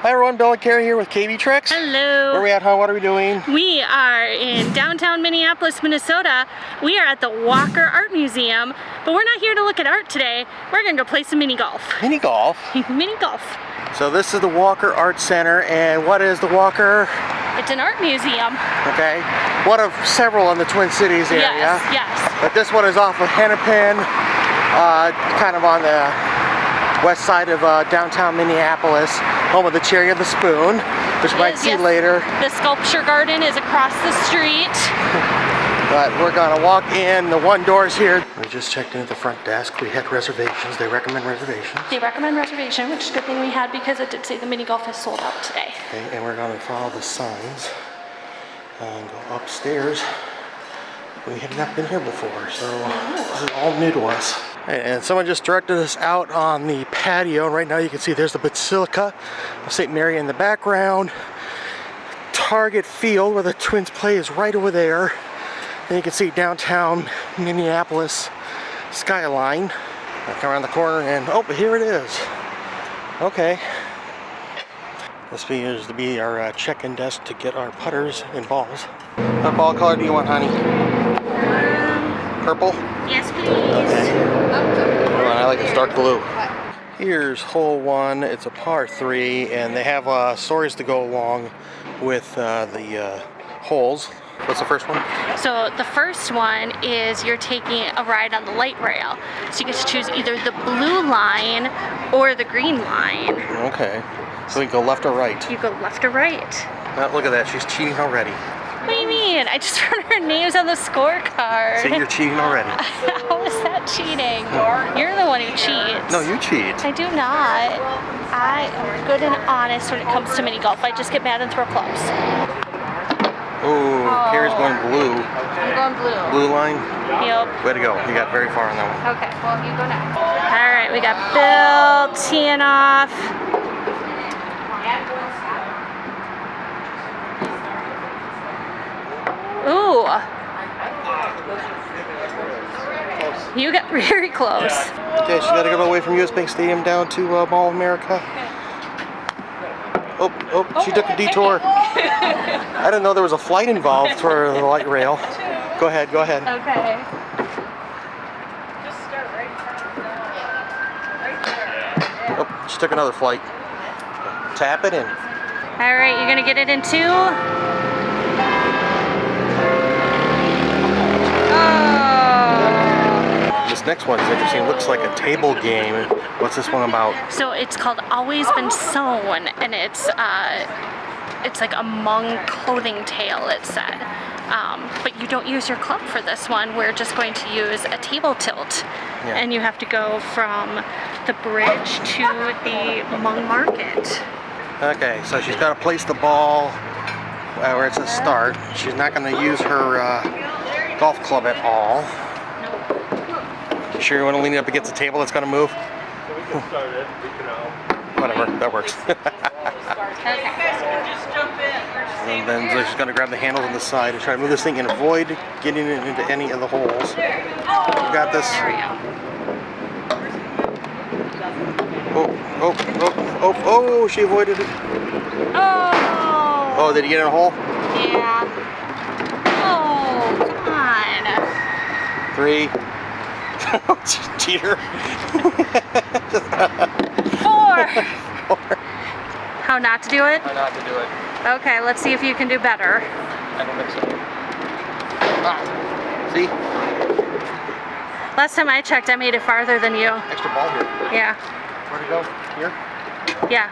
Hi everyone, Bill and Carrie here with KB Tricks. Hello. Where are we at, huh? What are we doing? We are in downtown Minneapolis, Minnesota. We are at the Walker Art Museum, but we're not here to look at art today. We're gonna go play some mini golf. Mini golf? Mini golf. So this is the Walker Art Center, and what is the Walker? It's an art museum. Okay. One of several in the Twin Cities area. Yes. But this one is off of Hennepin, kind of on the west side of downtown Minneapolis, home of the Cherry and the Spoon, which you might see later. The sculpture garden is across the street. But we're gonna walk in the one doors here. We just checked in at the front desk. We had reservations. They recommend reservations. They recommend reservation, which is a good thing we had because it did say the mini golf is sold out today. Okay, and we're gonna follow the signs and go upstairs. We had not been here before, so this is all new to us. And someone just directed us out on the patio. Right now you can see there's the Basilica of St. Mary in the background. Target Field where the Twins play is right over there. And you can see downtown Minneapolis skyline. I'll come around the corner and, oh, here it is. Okay. This appears to be our check-in desk to get our putters and balls. What ball color do you want, honey? Purple? Yes, please. Okay. Come on, I like this dark blue. Here's hole one. It's a par 3, and they have stories to go along with the holes. What's the first one? So the first one is you're taking a ride on the light rail. So you get to choose either the blue line or the green line. Okay. So we can go left or right. You go left or right. Look at that. She's cheating already. What do you mean? I just wrote our names on the scorecard. See, you're cheating already. How is that cheating? You're the one who cheats. No, you cheat. I do not. I am good and honest when it comes to mini golf. I just get mad and throw clubs. Oh, Carrie's going blue. I'm going blue. Blue line? Yep. Way to go. You got very far on that one. Okay, well, you go next. All right, we got Bill teeing off. Ooh. You got very close. Okay, she's got to go away from US Bank Stadium down to Mall of America. Oh, she took a detour. I didn't know there was a flight involved for the light rail. Go ahead. Okay. Oh, she took another flight. Tap it in. All right, you're gonna get it in 2. Oh. This next one is interesting. It looks like a table game. What's this one about? So it's called Always Been Sewn, and it's like a Hmong clothing tale, it said. But you don't use your club for this one. We're just going to use a table tilt. Yeah. And you have to go from the bridge to the Hmong market. Okay, so she's got to place the ball where it says start. She's not going to use her golf club at all. You sure you want to lean it up against the table that's going to move? Whatever, that works. And then she's going to grab the handles on the side and try to move this thing and avoid getting it into any of the holes. You got this. There we go. Oh, she avoided it. Oh! Oh, did you get in a hole? Yeah. Oh, come on. 3. Cheater. 4. How not to do it? How not to do it. Okay, let's see if you can do better. I don't think so. See? Last time I checked, I made it farther than you. Extra ball here. Yeah. Where to go? Here? Yeah.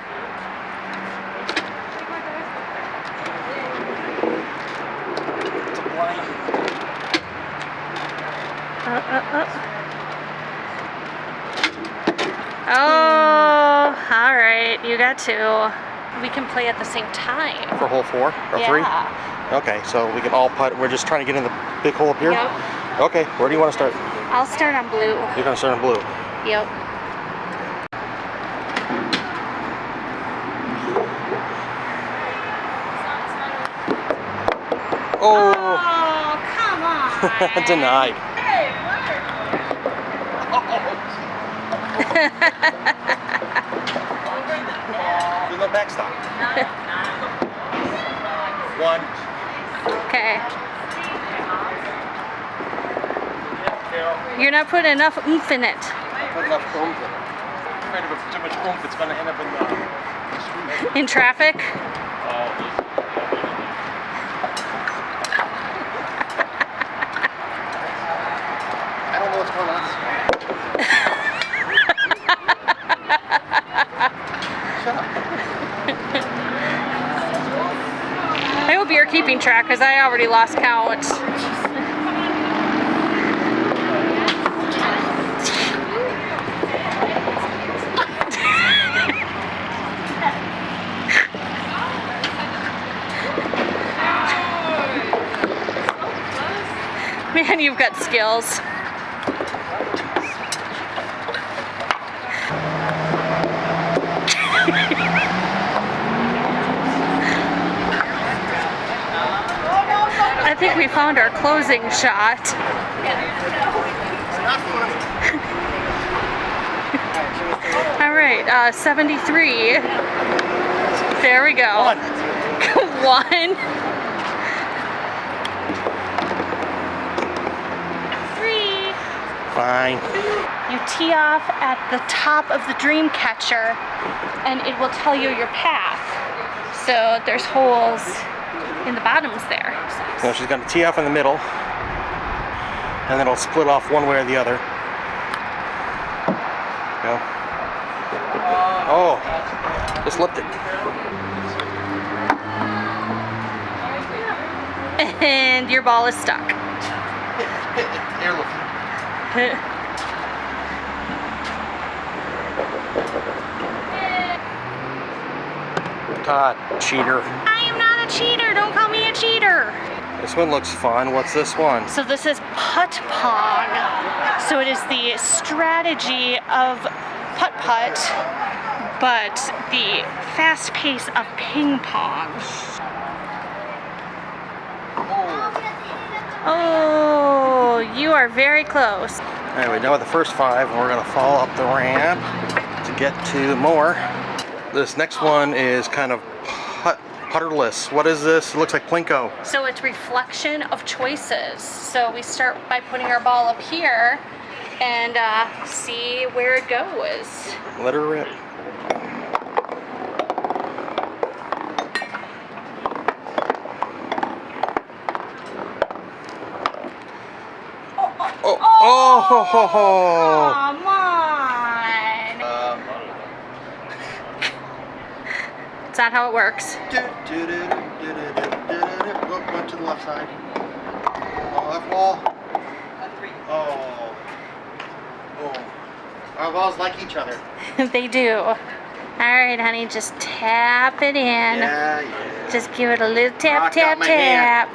Oh, all right. You got 2. We can play at the same time. For hole 4 or 3? Yeah. Okay, so we can all putt. We're just trying to get in the big hole up here? Yep. Okay, where do you want to start? I'll start on blue. You're going to start on blue. Yep. Oh, come on. Denied. the backstop. One. Okay. You're not putting enough oomph in it. Put enough oomph in it. I'm afraid if it's too much oomph, it's going to end up in the street. In traffic? I don't know what's going on. Shut up. I hope you're keeping track because I already lost count. Man, you've got skills. I think we found our closing shot. All right, 73. There we go. One. Three. Fine. You tee off at the top of the dream catcher and it will tell you your path. So there's holes in the bottoms there. So she's going to tee off in the middle, and then it'll split off one way or the other. Go. Oh, just lipped it. And your ball is stuck. Todd, cheater. I am not a cheater. Don't call me a cheater. This one looks fun. What's this one? So this is putt pong. So it is the strategy of putt putt, but the fast pace of ping pong. Oh, you are very close. Anyway, done with the first 5, and we're going to fall up the ramp to get to more. This next one is kind of putterless. What is this? It looks like Plinko. So it's reflection of choices. So we start by putting our ball up here and see where it goes. Let her rip. Oh, ho, ho, ho. Come on. It's not how it works. Go to the left side. Oh, left wall. Oh. Oh. Our balls like each other. They do. All right, honey, just tap it in. Yeah. Just give it a little tap, Rock tap, out my tap.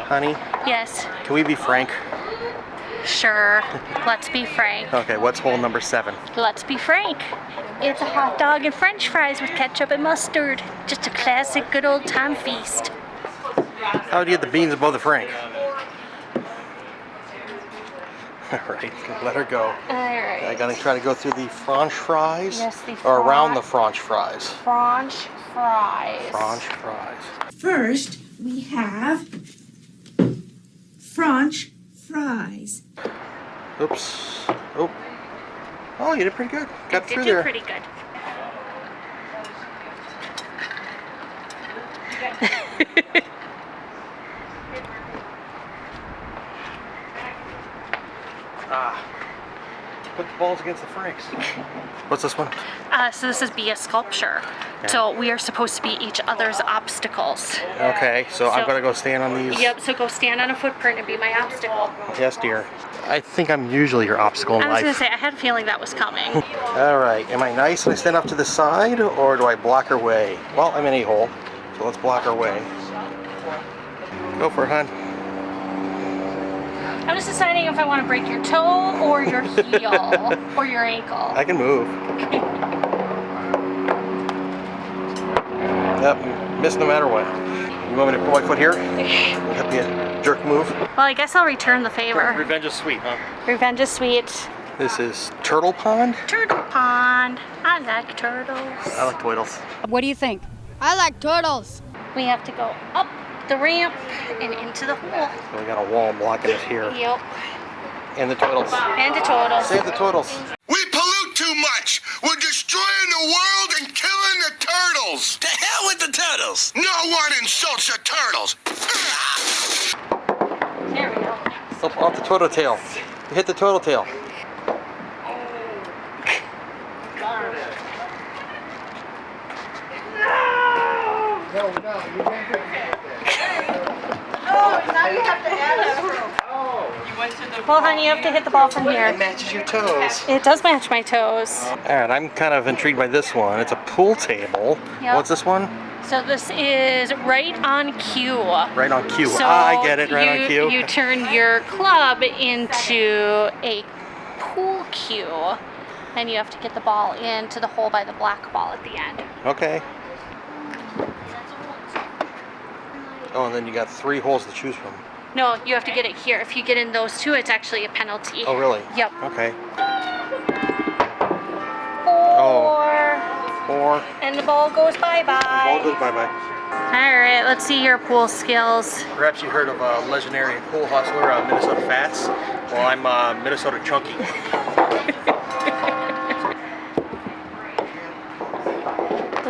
Honey, Yes, can we be frank? sure. Let's be frank. Okay, what's hole number 7? Let's be frank. It's a hot dog and french fries with ketchup and mustard. Just a classic good old time feast. How would you get the beans above the frank? Alright, let her go. Alright. I gotta try to go through the French fries. Yes, the or around the French fries. French fries. French fries. First, we have French fries. Oops. Oh. Oh, you did pretty good. Got through Did do there. pretty good. Put the balls against the franks. What's this one? So this is be a sculpture. So we are supposed to be each other's obstacles. Okay, so I'm So- gonna go stand on these. Yep, so go stand on a footprint and be my obstacle. Yes, dear. I think I'm usually your obstacle in I was gonna life. say, I had a feeling that was coming. Alright, am I nice when I stand off to the side, or do I block her way? Well, I'm in a hole, so let's block her way. Go for it, hon. I'm just deciding if I want to break your toe or your heel or your ankle. I can move. Yep, miss no matter what. You want me to put my foot here? That'd be a jerk move. Well, I guess I'll return the favor. Revenge is sweet, huh? Revenge is sweet. This is Turtle Pond. Turtle pond. I I like turtles. I like turtles. What do you think? I like turtles. We have to go up the ramp and into the hole. So we got a wall blocking us here. Yep. And the turtles. And the turtles. Save the turtles. We pollute too much. We're destroying the world and killing the turtles. To hell with the turtles. No one insults the turtles. There we go. Up off the turtle tail. You hit the turtle tail. Well, honey, you have to hit the ball from here. It matches your toes. It does match my toes. Alright, I'm kind of intrigued by this one. It's a pool table. Yep. What's this one? So this is right on cue. Right on cue. So I get it. Right on cue. You turn your club into a pool cue, and you have to get the ball into the hole by the black ball at the end. Okay. Oh, and then you got 3 holes to choose from. No, you have to get it here. If you get in those 2, it's actually a penalty. Oh, really? Yep. Okay. 4. 4. And the ball goes bye-bye. Ball goes bye-bye. All right, let's see your pool skills. Perhaps you heard of a legendary pool hustler, Minnesota Fats. Well, I'm Minnesota Chunky.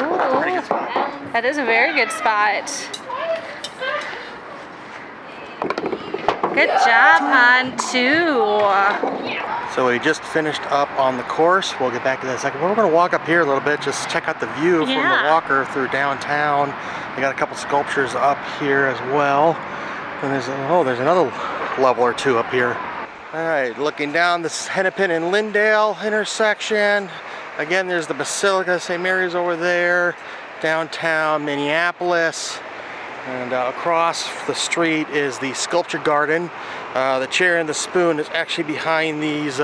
Ooh, Pretty good spot. that is a very good spot. Good job on 2. So we just finished up on the course. We'll get back to that in a second. But we're going to walk up here a little bit, just check out the view from the walker through downtown. We got a couple sculptures up here as well. And there's another level or 2 up here. All right, looking down this Hennepin and Lyndale intersection. Again, there's the Basilica St. Mary's over there. Downtown Minneapolis. And across the street is the sculpture garden. The chair and the spoon is actually behind these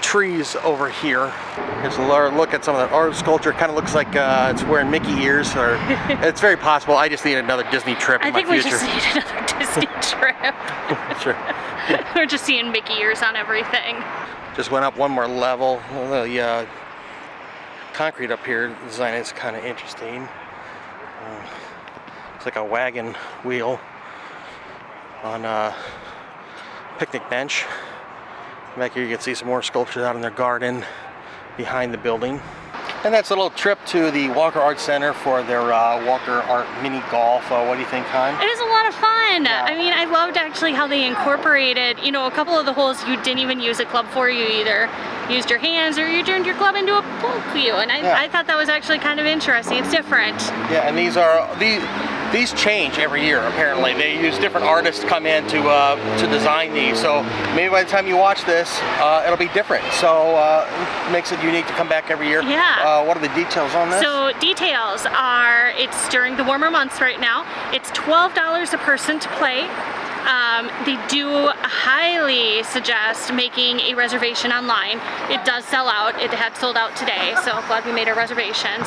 trees over here. Here's a look at some of the art sculpture. It kind of looks like it's wearing Mickey ears, or it's very possible. I just need another Disney trip in my future. I think we just need another Disney trip. Sure. We're just seeing Mickey ears on everything. Just went up one more level. The concrete up here, the design is kind of interesting. It's like a wagon wheel on a picnic bench. Back here you can see some more sculptures out in their garden behind the building. And that's a little trip to the Walker Art Center for their Walker Art Mini Golf. What do you think, hon? It was a lot of fun. Yeah. I mean, I loved actually how they incorporated, you know, a couple of the holes you didn't even use a club for. You either used your hands or you turned your club into a pool cue. And I thought that was actually kind of interesting. It's different. Yeah, and these change every year, apparently. They use different artists to come in to design these. So maybe by the time you watch this, it'll be different. So it makes it unique to come back every year. Yeah. What are the details on this? So details are, it's during the warmer months right now. It's $12 a person to play. They do highly suggest making a reservation online. It does sell out. It had sold out today, so glad we made our reservations.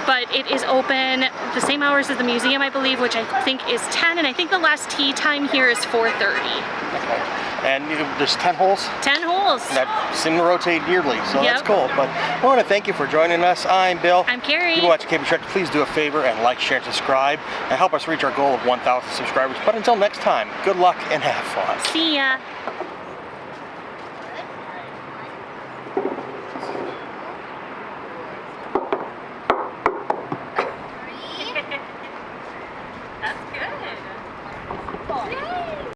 But it is open the same hours as the museum, I believe, which I think is 10, and I think the last tee time here is 4:30. Okay. And there's 10 holes? 10 holes. And that seem to rotate yearly, so that's cool. But I want to thank you for joining us. I'm Bill. I'm Carrie. If you watch KB Trek, please do a favor and like, share, and subscribe, and help us reach our goal of 1,000 subscribers. But until next time, good luck and have fun. See ya.